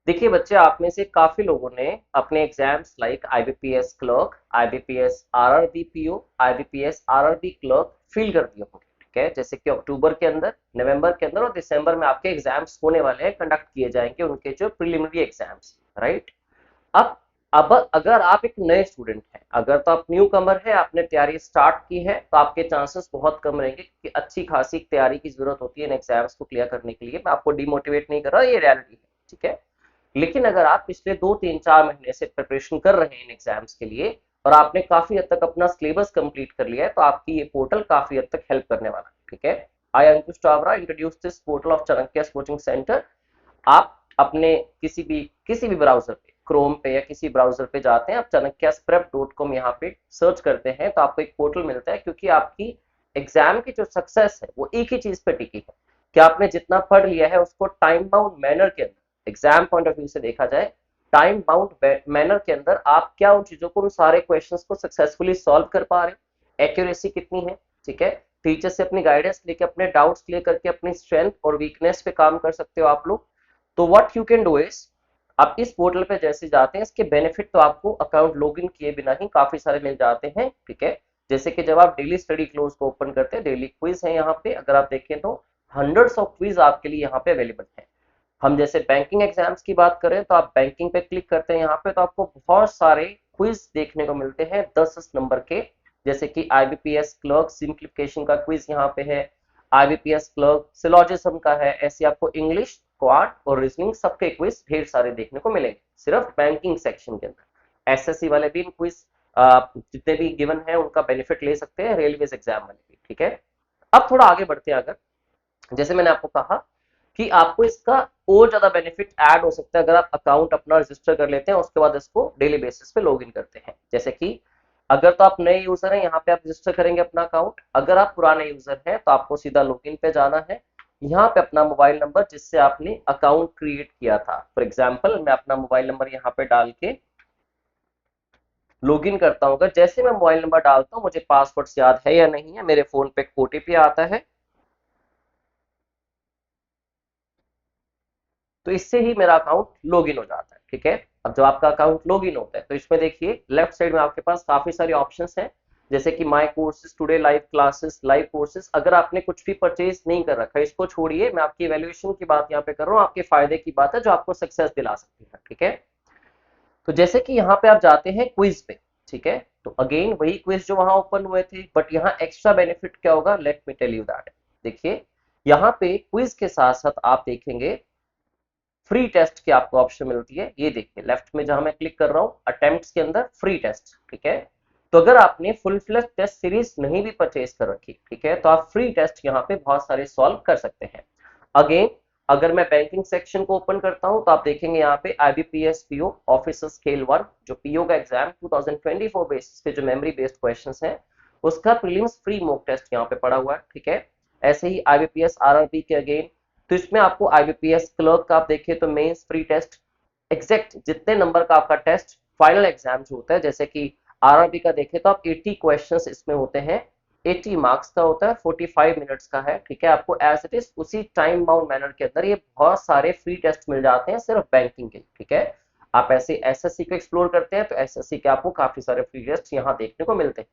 देखिए बच्चे, आप में से काफी लोगों ने अपने exams like IBPS clerk, IBPS RRB PO, IBPS RRB clerk fill कर दिए होंगे। ठीक है, जैसे कि अक्टूबर के अंदर, नवंबर के अंदर और दिसंबर में आपके एग्जाम्स होने वाले हैं, कंडक्ट किए जाएंगे उनके जो प्रिलिमिनरी एग्जाम्स, राइट। अब अब अगर आप एक नए स्टूडेंट हैं, अगर तो आप न्यू कमर है, आपने तैयारी स्टार्ट की है, तो आपके चांसेस बहुत कम रहेंगे, क्योंकि अच्छी खासी तैयारी की जरूरत होती है इन एग्जाम्स को क्लियर करने के लिए। मैं आपको डिमोटिवेट नहीं कर रहा, ये रियलिटी है। ठीक है, लेकिन अगर आप पिछले 2 3 4 महीने से प्रिपरेशन कर रहे हैं इन एग्जाम्स के लिए, और आपने काफी हद तक अपना सिलेबस कंप्लीट कर लिया है, तो आपकी ये पोर्टल काफी हद तक हेल्प करने वाला है। ठीक है, I Ankush Chawra introduce this portal of Chanakya coaching centre. आप अपने किसी भी ब्राउजर पे, क्रोम पे या किसी ब्राउजर पे जाते हैं, आप chanakyaprep.com यहाँ पे सर्च करते हैं, तो आपको एक पोर्टल मिलता है, क्योंकि आपकी एग्जाम की जो सक्सेस है वो एक ही चीज पे टिकी है कि आपने जितना पढ़ लिया है उसको टाइम बाउंड मैनर के अंदर, एग्जाम पॉइंट ऑफ व्यू से देखा जाए, टाइम बाउंड मैनर के अंदर आप क्या उन चीजों को, उन सारे क्वेश्चंस को सक्सेसफुली सॉल्व कर पा रहे हैं, एक्यूरेसी कितनी है। ठीक है, टीचर से अपनी गाइडेंस लेके, अपने डाउट्स क्लियर करके अपनी स्ट्रेंथ और वीकनेस पे काम कर सकते हो आप लोग। तो what you can do is, आप इस पोर्टल पे जैसे जाते हैं, इसके बेनिफिट तो आपको अकाउंट लॉगिन किए बिना ही काफी सारे मिल जाते हैं। ठीक है, जैसे कि जब आप डेली स्टडी क्लोज को ओपन करते हैं, डेली क्विज है यहाँ पे, अगर आप देखें तो हंड्रेड्स ऑफ क्विज आपके लिए यहाँ पे अवेलेबल है। हम जैसे बैंकिंग एग्जाम्स की बात करें, तो आप बैंकिंग पे क्लिक करते हैं यहाँ पे, तो आपको बहुत सारे क्विज देखने को मिलते हैं 10 नंबर के। जैसे कि आईबीपीएस क्लर्क सिंप्लीफिकेशन का क्विज यहाँ पे है, आईबीपीएस क्लर्क सिलोजिज्म का है, ऐसे आपको इंग्लिश, क्वाड और रीजनिंग सबके क्विज ढेर सारे देखने को मिलेंगे सिर्फ बैंकिंग सेक्शन के अंदर। एसएससी वाले भी इन क्विज जितने भी गिवन है उनका बेनिफिट ले सकते हैं, रेलवे एग्जाम वाले भी। ठीक है, अब थोड़ा आगे बढ़ते हैं। अगर जैसे मैंने आपको कहा कि आपको इसका और ज्यादा बेनिफिट ऐड हो सकता है अगर आप अकाउंट अपना रजिस्टर कर लेते हैं, उसके बाद इसको डेली बेसिस पे लॉग इन करते हैं। जैसे कि अगर तो आप नए यूजर हैं, यहाँ पे आप रजिस्टर करेंगे अपना अकाउंट। अगर आप पुराने यूजर हैं, तो आपको सीधा लॉग इन पे जाना है, यहाँ पे अपना मोबाइल नंबर जिससे आपने अकाउंट क्रिएट किया था, फॉर एग्जाम्पल मैं अपना मोबाइल नंबर यहाँ पे डाल के लॉग इन करता हूँ। अगर जैसे मैं मोबाइल नंबर डालता हूँ, मुझे पासवर्ड याद है या नहीं है, मेरे फोन पे ओटीपी आता है, तो इससे ही मेरा अकाउंट लॉगिन हो जाता है। ठीक है, अब जब आपका अकाउंट लॉगिन होता है, तो इसमें देखिए लेफ्ट साइड में आपके पास काफी सारे ऑप्शंस हैं, जैसे कि my courses, today live classes, live courses. अगर आपने कुछ भी परचेज नहीं कर रखा है, इसको छोड़िए, मैं आपकी वैल्यूएशन की बात यहाँ पे कर रहा हूँ, आपके फायदे की बात है जो आपको सक्सेस दिला सकती है। ठीक है, तो जैसे कि यहाँ पे आप जाते हैं क्विज पे। ठीक है, तो अगेन वही क्विज जो वहां ओपन हुए थे, बट यहाँ एक्स्ट्रा बेनिफिट क्या होगा, let me tell you that. देखिए, यहाँ पे क्विज के साथ साथ आप देखेंगे फ्री टेस्ट की आपको ऑप्शन मिलती है। ये देखिए लेफ्ट में जहां मैं क्लिक कर रहा हूँ, अटेम्प्ट्स के अंदर फ्री टेस्ट। ठीक है, तो अगर आपने फुल फ्लेश टेस्ट सीरीज नहीं भी परचेज कर रखी, ठीक है, तो आप फ्री टेस्ट यहाँ पे बहुत सारे सॉल्व कर सकते हैं। अगेन, अगर मैं बैंकिंग सेक्शन को ओपन करता हूं, तो आप देखेंगे यहाँ पे आईबीपीएस पीओ ऑफिसर स्केल 1, जो पीओ का एग्जाम 2024 बेसिस पे जो मेमोरी बेस्ड क्वेश्चंस हैं, उसका प्रीलिम्स फ्री मॉक टेस्ट यहाँ पे पड़ा हुआ है। ठीक है, ऐसे ही आईबीपीएस आरआरबी के अगेन, तो इसमें आपको आईबीपीएस क्लर्क का आप देखिए तो मेंस फ्री टेस्ट, एग्जैक्ट जितने नंबर का आपका टेस्ट फाइनल एग्जाम जो होता है, जैसे कि आरआरबी का देखें तो आप 80 क्वेश्चंस इसमें होते हैं, 80 मार्क्स का होता है, 45 मिनट्स का है। ठीक है, आपको एज इट इज उसी टाइम बाउंड मैनर के अंदर ये बहुत सारे फ्री टेस्ट मिल जाते हैं सिर्फ बैंकिंग के। ठीक है, आप ऐसे एसएससी को एक्सप्लोर करते हैं, तो एसएससी के आपको काफी सारे फ्री टेस्ट यहाँ देखने को मिलते हैं।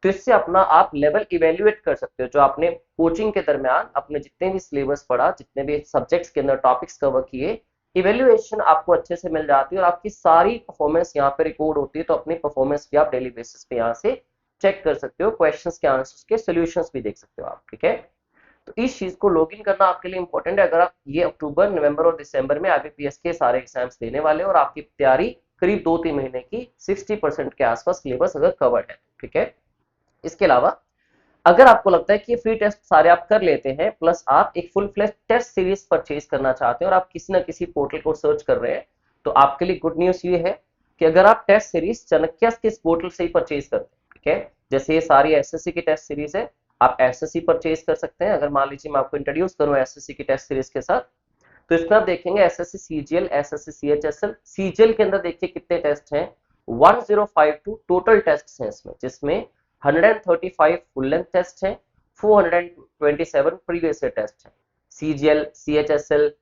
तो इससे अपना आप लेवल इवेल्युएट कर सकते हो, जो आपने कोचिंग के दरमियान अपने जितने भी सिलेबस पढ़ा, जितने भी सब्जेक्ट्स के अंदर टॉपिक्स कवर किए, इवेल्युएशन आपको अच्छे से मिल जाती है और आपकी सारी परफॉर्मेंस यहाँ पे रिकॉर्ड होती है। तो अपनी परफॉर्मेंस भी आप डेली बेसिस पे यहाँ से चेक कर सकते हो, क्वेश्चंस के आंसर्स के सॉल्यूशंस भी देख सकते हो आप। ठीक है, तो इस चीज को लॉगिन करना आपके लिए इंपॉर्टेंट है, अगर आप ये अक्टूबर, नवंबर और दिसंबर में आईबीपीएस के सारे एग्जाम्स देने वाले हो और आपकी तैयारी करीब 2 3 महीने की 60% के आसपास सिलेबस अगर कवर्ड है। ठीक है, इसके अलावा अगर आपको लगता है कि ये फ्री टेस्ट सारे आप कर लेते हैं, प्लस आप एक full flash test series purchase करना चाहते हैं और आप किसी ना किसी पोर्टल को सर्च कर रहे हैं, तो आपके लिए गुड न्यूज ये है कि अगर आप टेस्ट सीरीज चाणक्य के इस पोर्टल से ही परचेज करते हैं, ठीक है, जैसे ये सारी एसएससी की टेस्ट सीरीज है, आप एसएससी परचेज कर सकते हैं। अगर मान लीजिए मैं आपको इंट्रोड्यूस करूं एसएससी की टेस्ट सीरीज के साथ, तो इसमें आप देखेंगे SSC CGL, SSC CHSL. CGL के अंदर देखिए कितने टेस्ट हैं, 1052 टोटल टेस्ट हैं इसमें, जिसमें 135 फुल लेंथ टेस्ट हैं, 427 प्रीवियस ईयर टेस्ट हैं। CGL, CHSL,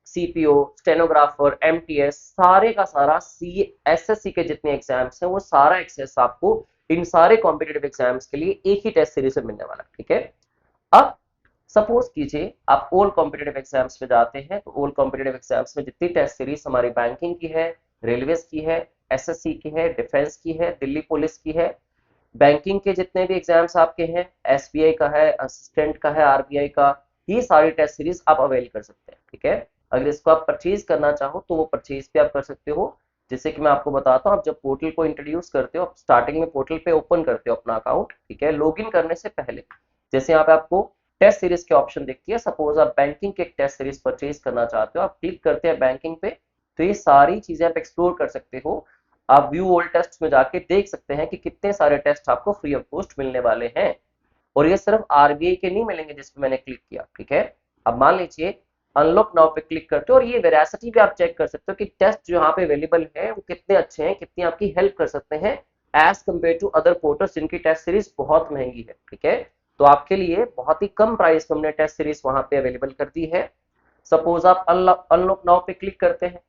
CPO, stenographer, MTS, सारे का सारा एसएससी के जितने एग्जाम्स हैं वो सारा एक्सेस आपको इन सारे कॉम्पिटेटिव एग्जाम्स के लिए एक ही टेस्ट सीरीज में मिलने वाला है। ठीक है, अब सपोज कीजिए आप ऑल कॉम्पिटेटिव एग्जाम्स में जाते हैं, तो ऑल कॉम्पिटेटिव एग्जाम्स में जितनी टेस्ट सीरीज हमारी बैंकिंग की है, रेलवेज की है, एसएससी की है, डिफेंस की है, दिल्ली पुलिस की है, बैंकिंग के जितने भी एग्जाम्स आपके हैं, एसबीआई का है, असिस्टेंट का है, आरबीआई का, ये सारी टेस्ट सीरीज आप अवेल कर सकते हैं। ठीक है, अगर इसको आप परचेज करना चाहो तो वो परचेज भी आप कर सकते हो। जैसे कि मैं आपको बताता हूँ, आप जब पोर्टल को इंट्रोड्यूस करते हो, आप स्टार्टिंग में पोर्टल पे ओपन करते हो अपना अकाउंट, ठीक है, लॉगिन करने से पहले जैसे यहाँ पे आपको टेस्ट सीरीज के ऑप्शन दिखती है, सपोज आप बैंकिंग के एक टेस्ट सीरीज परचेज करना चाहते हो, आप क्लिक करते हैं बैंकिंग पे, तो ये सारी चीजें आप एक्सप्लोर कर सकते हो। आप व्यू ऑल टेस्ट में जाके देख सकते हैं कि कितने सारे टेस्ट आपको फ्री ऑफ कॉस्ट मिलने वाले हैं, और ये सिर्फ आरबीआई के नहीं मिलेंगे जिसपे मैंने क्लिक किया। ठीक है, अब मान लीजिए अनलॉक नाउ पे क्लिक करते हो, और ये वेरासिटी भी आप चेक कर सकते हो कि टेस्ट जो यहाँ पे अवेलेबल है वो कितने अच्छे हैं, कितनी आपकी हेल्प कर सकते हैं as compare to other portals जिनकी टेस्ट सीरीज बहुत महंगी है। ठीक है, तो आपके लिए बहुत ही कम प्राइस में हमने टेस्ट सीरीज वहां पे अवेलेबल कर दी है। सपोज आप अनलॉक नाउ पे क्लिक करते हैं,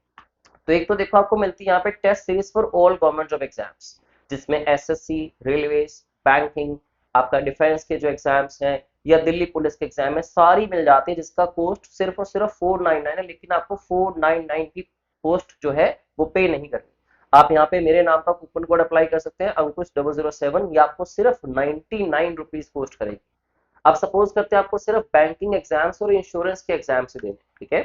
तो एक तो देखो आपको मिलती है यहाँ पे test series for all government job exams, SSC railways, रेलवेज, बैंकिंग, आपका डिफेंस के जो एग्जाम्स हैं या दिल्ली पुलिस के एग्जाम है, सारी मिल जाती है, जिसका कॉस्ट सिर्फ और सिर्फ 499 है, लेकिन आपको 499 की कॉस्ट जो है वो पे नहीं करनी। आप यहाँ पे मेरे नाम का कूपन कोड अप्लाई कर सकते हैं, अंकुश 007, ये आपको सिर्फ 99 रुपीज कॉस्ट करेगी। आप सपोज करते हैं आपको सिर्फ बैंकिंग एग्जाम्स और इंश्योरेंस के एग्जाम्स देने, ठीक है,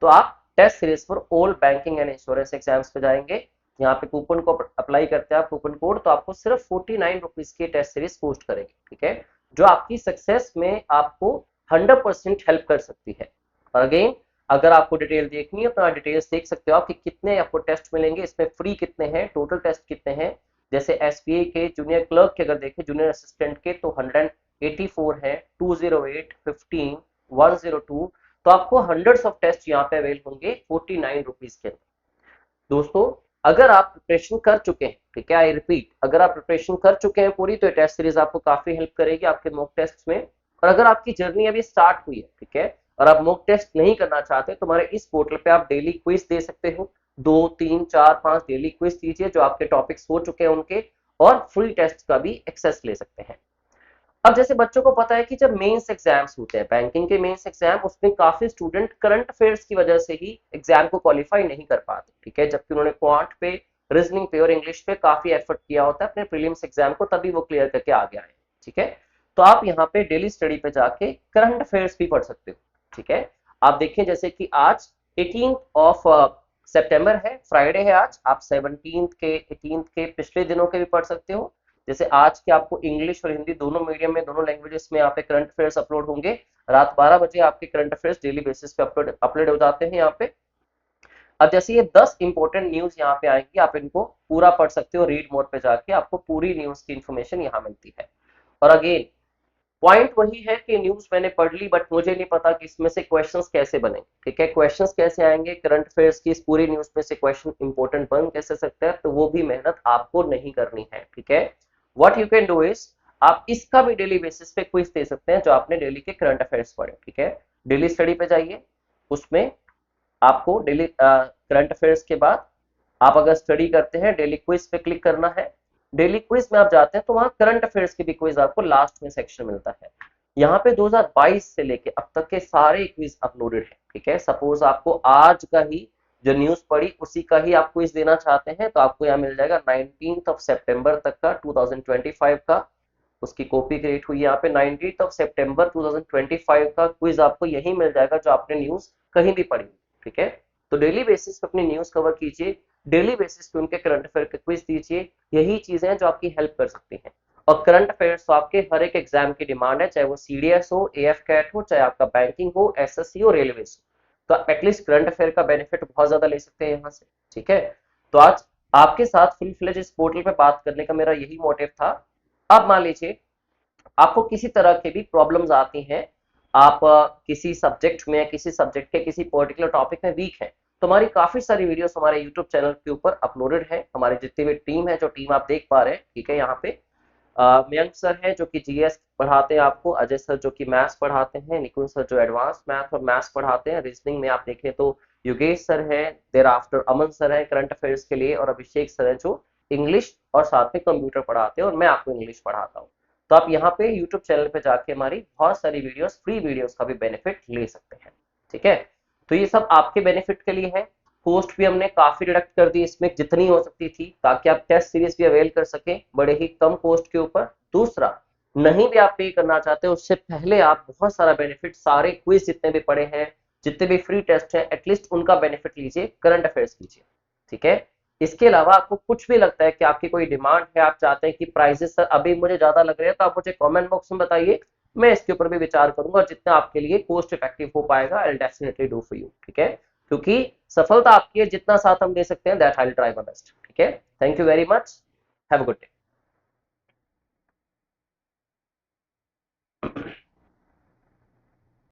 तो आप test series for all banking and insurance exams पे जाएंगे, यहाँ पे कूपन को अप्लाई करते हैं आप कूपन कोड, तो आपको सिर्फ 49 रुपीज की टेस्ट सीरीज पोस्ट करेंगे। ठीक है, जो आपकी सक्सेस में आपको 100% हेल्प कर सकती है। और अगेन अगर आपको डिटेल देखनी है तो आप डिटेल्स देख सकते हो आप कि कितने आपको टेस्ट मिलेंगे, इसमें फ्री कितने हैं, टोटल टेस्ट कितने हैं। जैसे एसबीआई के जूनियर क्लर्क के अगर देखें, जूनियर असिस्टेंट के तो 184 है, 208, 15, 102, तो आपको हंड्रेड्स ऑफ टेस्ट यहाँ पे अवेल होंगे 49 रुपीज के अंदर। दोस्तों अगर आप प्रिपरेशन कर चुके हैं, ठीक है, आई रिपीट, अगर आप प्रिपरेशन कर चुके हैं पूरी, तो ये टेस्ट सीरीज आपको काफी हेल्प करेगी आपके मॉक टेस्ट में। और अगर आपकी जर्नी अभी स्टार्ट हुई है, ठीक है, और आप मॉक टेस्ट नहीं करना चाहते, तो हमारे इस पोर्टल पे आप डेली क्विज दे सकते हो, 2, 3, 4, 5 डेली क्विज दीजिए जो आपके टॉपिक्स हो चुके हैं उनके, और फ्री टेस्ट का भी एक्सेस ले सकते हैं। अब जैसे बच्चों को पता है कि जब मेंस एग्जाम्स होते हैं, बैंकिंग के मेंस एग्जाम, उसमें काफी स्टूडेंट करंट अफेयर्स की वजह से ही एग्जाम को क्वालिफाई नहीं कर पाते, ठीक है, जबकि उन्होंने क्वांट पे, रीजनिंग पे और इंग्लिश पे काफी एफर्ट किया होता है अपने प्रीलिम्स एग्जाम को, तभी वो क्लियर करके आ गया है। ठीक है, तो आप यहाँ पे डेली स्टडी पे जाके करंट अफेयर्स भी पढ़ सकते हो। ठीक है, आप देखिए जैसे कि आज 18 ऑफ सितंबर है, फ्राइडे है आज, आप 17 के 18 के पिछले दिनों के भी पढ़ सकते हो। जैसे आज के आपको इंग्लिश और हिंदी दोनों मीडियम में, दोनों लैंग्वेजेस में यहाँ पे करंट अफेयर्स अपलोड होंगे। रात 12 बजे आपके करंट अफेयर्स डेली बेसिस पे अपलोड हो जाते हैं यहाँ पे। अब जैसे ये 10 इंपॉर्टेंट न्यूज यहाँ पे आएंगी, आप इनको पूरा पढ़ सकते हो, रीड मोड पे जाके आपको पूरी न्यूज की इन्फॉर्मेशन यहाँ मिलती है। और अगेन पॉइंट वही है कि न्यूज मैंने पढ़ ली, बट मुझे नहीं पता कि इसमें से क्वेश्चंस कैसे बने। ठीक है, क्वेश्चंस कैसे आएंगे करंट अफेयर्स की इस पूरी न्यूज में से, क्वेश्चन इंपॉर्टेंट बन कैसे सकता है, तो वो भी मेहनत आपको नहीं करनी है। ठीक है, what you can do is, आप इसका भी डेली बेसिस पे क्विज दे सकते हैं जो आपने डेली के करंट अफेयर्स पढ़े। ठीक है, डेली स्टडी पे जाइए, उसमें आपको डेली करंट अफेयर्स के बाद आप अगर स्टडी करते हैं, डेली क्विज पे क्लिक करना है। डेली क्विज में आप जाते हैं तो वहां करंट अफेयर्स की भी क्विज आपको लास्ट में सेक्शन मिलता है। यहाँ पे 2022 से लेके अब तक के सारे क्विज अपलोडेड है। ठीक है, सपोज आपको आज का ही जो न्यूज पढ़ी उसी का ही आप क्विज देना चाहते हैं, तो आपको यहाँ मिल जाएगा 19 ऑफ सितंबर तक का 2025 का, उसकी कॉपी क्रिएट हुई है यहाँ पे 19 ऑफ सितंबर 2025 का क्विज आपको यही मिल जाएगा जो आपने न्यूज कहीं भी पढ़ी। ठीक है, तो डेली बेसिस पे अपनी न्यूज कवर कीजिए, डेली बेसिस पे उनके करंट अफेयर के क्विज दीजिए, यही चीजें हैं जो आपकी हेल्प कर सकती हैं। और करंट अफेयर्स तो आपके हर एक एग्जाम की डिमांड है, चाहे वो सीडीएस हो, एएफ कैट हो, चाहे आपका बैंकिंग हो, एसएससी हो, रेलवे हो, तो आप एटलीस्ट करंट अफेयर का बेनिफिट बहुत ज्यादा ले सकते हैं यहाँ से। ठीक है, तो आज आपके साथ फुल फ्लेज इस पोर्टल पे बात करने का मेरा यही मोटिव था। अब मान लीजिए आपको किसी तरह के भी प्रॉब्लम्स आती हैं, आप किसी सब्जेक्ट में, किसी सब्जेक्ट के किसी पर्टिकुलर टॉपिक में वीक है, तो हमारी काफी सारी वीडियोस हमारे यूट्यूब चैनल के ऊपर अपलोडेड है। हमारी जितनी भी टीम है, जो टीम आप देख पा रहे हैं, ठीक है, यहाँ पे मयंक सर हैं जो कि जीएस पढ़ाते हैं आपको, अजय सर जो कि मैथ्स पढ़ाते हैं, निकुंज सर जो एडवांस मैथ और मैथ्स पढ़ाते हैं, रीजनिंग में आप देखें तो योगेश सर है, देर आफ्टर अमन सर है करंट अफेयर्स के लिए, और अभिषेक सर है जो इंग्लिश और साथ में कंप्यूटर पढ़ाते हैं, और मैं आपको इंग्लिश पढ़ाता हूँ। तो आप यहाँ पे यूट्यूब चैनल पे जाके हमारी बहुत सारी वीडियोस, फ्री वीडियोस का भी बेनिफिट ले सकते हैं। ठीक है, तो ये सब आपके बेनिफिट के लिए है। कॉस्ट भी हमने काफी रिडक्ट कर दी इसमें, जितनी हो सकती थी, ताकि आप टेस्ट सीरीज भी अवेल कर सके बड़े ही कम कॉस्ट के ऊपर। दूसरा, नहीं भी आप पे करना चाहते हो उससे पहले आप बहुत सारा बेनिफिट, सारे क्विज जितने भी पड़े हैं, जितने भी फ्री टेस्ट हैं, एटलीस्ट उनका बेनिफिट लीजिए, करंट अफेयर्स कीजिए। ठीक है, इसके अलावा आपको कुछ भी लगता है कि आपकी कोई डिमांड है, आप चाहते हैं कि प्राइसेस सर अभी मुझे ज्यादा लग रहे हैं, तो आप मुझे कमेंट बॉक्स में बताइए, मैं इसके ऊपर भी विचार करूंगा, और जितना आपके लिए कॉस्ट इफेक्टिव हो पाएगा I will definitely do for you. ठीक है, क्योंकि सफलता आपकी है, जितना साथ हम दे सकते हैं that I will try my best. ठीक है, thank you very much, have a good day.